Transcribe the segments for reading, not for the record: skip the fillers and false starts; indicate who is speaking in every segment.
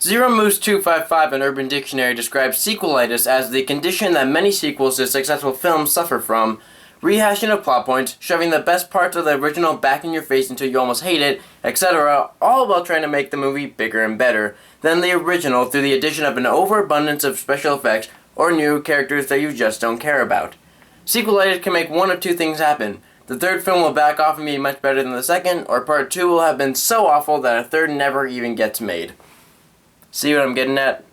Speaker 1: Zeromoose255 in Urban Dictionary describes sequelitis as the condition that many sequels to successful films suffer from. Rehashing of plot points, shoving the best parts of the original back in your face until you almost hate it, etc., all while trying to make the movie bigger and better than the original through the addition of an overabundance of special effects or new characters that you just don't care about. Sequelitis can make one of two things happen. The third film will back off and be much better than the second, or part 2 will have been so awful that a third never even gets made. See what I'm getting at?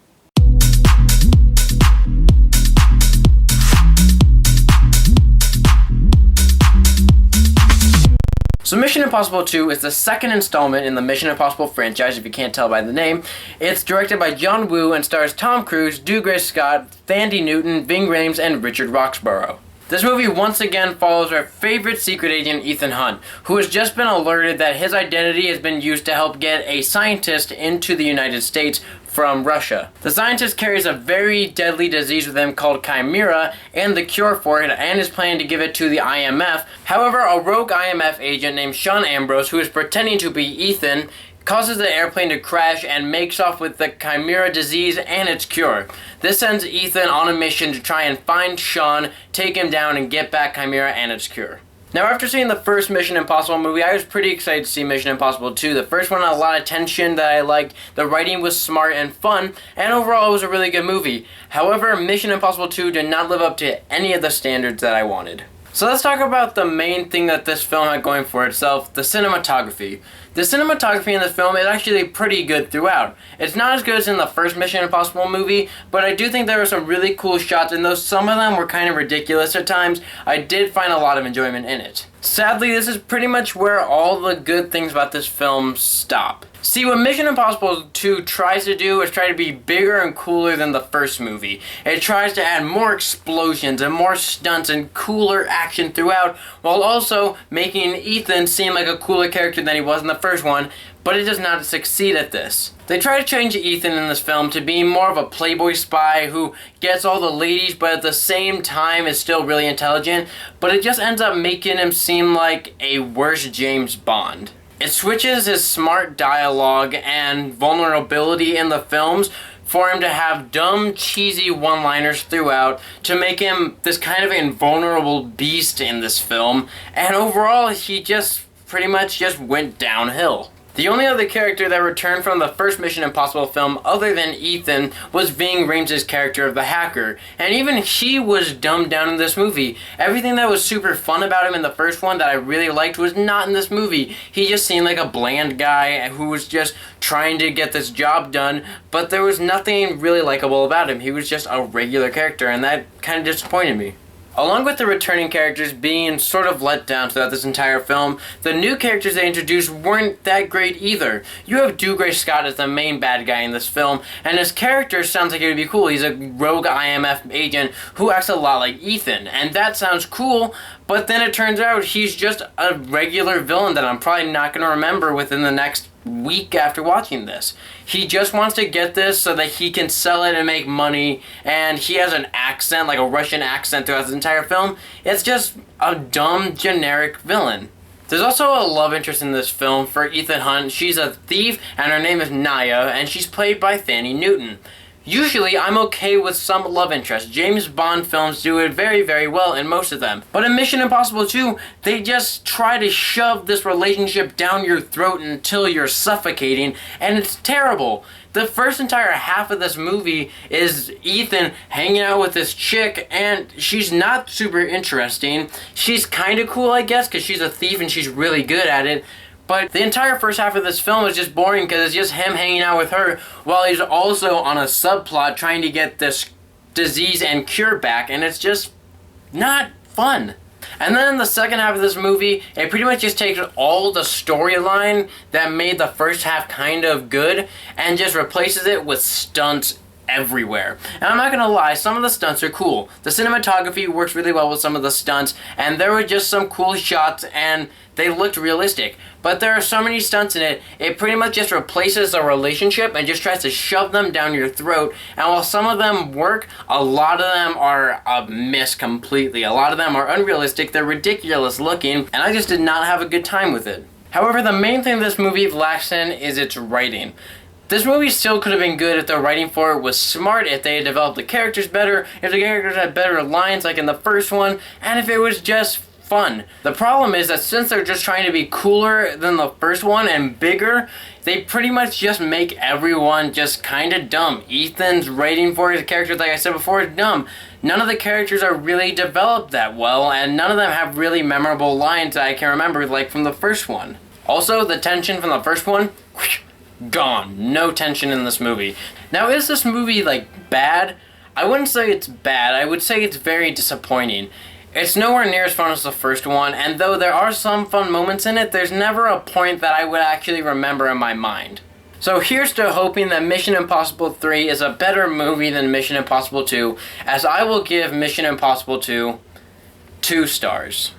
Speaker 1: So Mission Impossible 2 is the second installment in the Mission Impossible franchise, if you can't tell by the name. It's directed by John Woo and stars Tom Cruise, Dougray Scott, Thandie Newton, Ving Rhames, and Richard Roxburgh. This movie once again follows our favorite secret agent Ethan Hunt, who has just been alerted that his identity has been used to help get a scientist into the United States from Russia. The scientist carries a very deadly disease with him called Chimera and the cure for it, and is planning to give it to the IMF. However, a rogue IMF agent named Sean Ambrose, who is pretending to be Ethan, causes the airplane to crash and makes off with the Chimera disease and its cure. This sends Ethan on a mission to try and find Sean, take him down, and get back Chimera and its cure. Now, after seeing the first Mission Impossible movie, I was pretty excited to see Mission Impossible 2. The first one had a lot of tension that I liked, the writing was smart and fun, and overall it was a really good movie. However, Mission Impossible 2 did not live up to any of the standards that I wanted. So let's talk about the main thing that this film had going for itself, the cinematography. The cinematography in this film is actually pretty good throughout. It's not as good as in the first Mission Impossible movie, but I do think there were some really cool shots, and though some of them were kind of ridiculous at times, I did find a lot of enjoyment in it. Sadly, this is pretty much where all the good things about this film stop. See, what Mission Impossible 2 tries to do is try to be bigger and cooler than the first movie. It tries to add more explosions and more stunts and cooler action throughout, while also making Ethan seem like a cooler character than he was in the first one, but it does not succeed at this. They try to change Ethan in this film to be more of a playboy spy who gets all the ladies but at the same time is still really intelligent, but it just ends up making him seem like a worse James Bond. It switches his smart dialogue and vulnerability in the films for him to have dumb, cheesy one-liners throughout to make him this kind of invulnerable beast in this film, and overall he just pretty much just went downhill. The only other character that returned from the first Mission Impossible film other than Ethan was Ving Rhames' character of the hacker, and even he was dumbed down in this movie. Everything that was super fun about him in the first one that I really liked was not in this movie. He just seemed like a bland guy who was just trying to get this job done, but there was nothing really likable about him. He was just a regular character, and that kind of disappointed me. Along with the returning characters being sort of let down throughout this entire film, the new characters they introduced weren't that great either. You have Dougray Scott as the main bad guy in this film, and his character sounds like it would be cool. He's a rogue IMF agent who acts a lot like Ethan, and that sounds cool, but then it turns out he's just a regular villain that I'm probably not going to remember within the next week after watching this. He just wants to get this so that he can sell it and make money, and he has an accent, like a Russian accent throughout this entire film. It's just a dumb, generic villain. There's also a love interest in this film for Ethan Hunt. She's a thief, and her name is Naya, and she's played by Thandie Newton. Usually, I'm okay with some love interest. James Bond films do it very, very well in most of them. But in Mission Impossible 2, they just try to shove this relationship down your throat until you're suffocating, and it's terrible. The first entire half of this movie is Ethan hanging out with this chick, and she's not super interesting. She's kind of cool, I guess, because she's a thief and she's really good at it. But the entire first half of this film is just boring because it's just him hanging out with her while he's also on a subplot trying to get this disease and cure back, and it's just not fun. And then in the second half of this movie, it pretty much just takes all the storyline that made the first half kind of good and just replaces it with stunts everywhere. And I'm not gonna lie, some of the stunts are cool. The cinematography works really well with some of the stunts, and there were just some cool shots and they looked realistic. But there are so many stunts in it, it pretty much just replaces a relationship and just tries to shove them down your throat. And while some of them work, a lot of them are a miss completely. A lot of them are unrealistic, they're ridiculous looking, and I just did not have a good time with it. However, the main thing this movie lacks in is its writing. This movie still could have been good if the writing for it was smart, if they had developed the characters better, if the characters had better lines like in the first one, and if it was just fun. The problem is that since they're just trying to be cooler than the first one and bigger, they pretty much just make everyone just kind of dumb. Ethan's writing for his characters, like I said before, is dumb. None of the characters are really developed that well, and none of them have really memorable lines that I can remember, like from the first one. Also, the tension from the first one, gone. No tension in this movie. Now, is this movie, like, bad? I wouldn't say it's bad. I would say it's very disappointing. It's nowhere near as fun as the first one, and though there are some fun moments in it, there's never a point that I would actually remember in my mind. So here's to hoping that Mission Impossible 3 is a better movie than Mission Impossible 2, as I will give Mission Impossible 2 2 stars.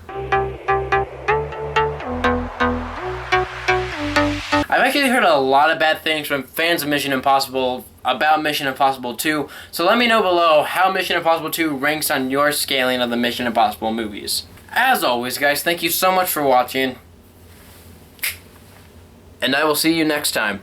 Speaker 1: I've actually heard a lot of bad things from fans of Mission Impossible about Mission Impossible 2, so let me know below how Mission Impossible 2 ranks on your scaling of the Mission Impossible movies. As always, guys, thank you so much for watching, and I will see you next time.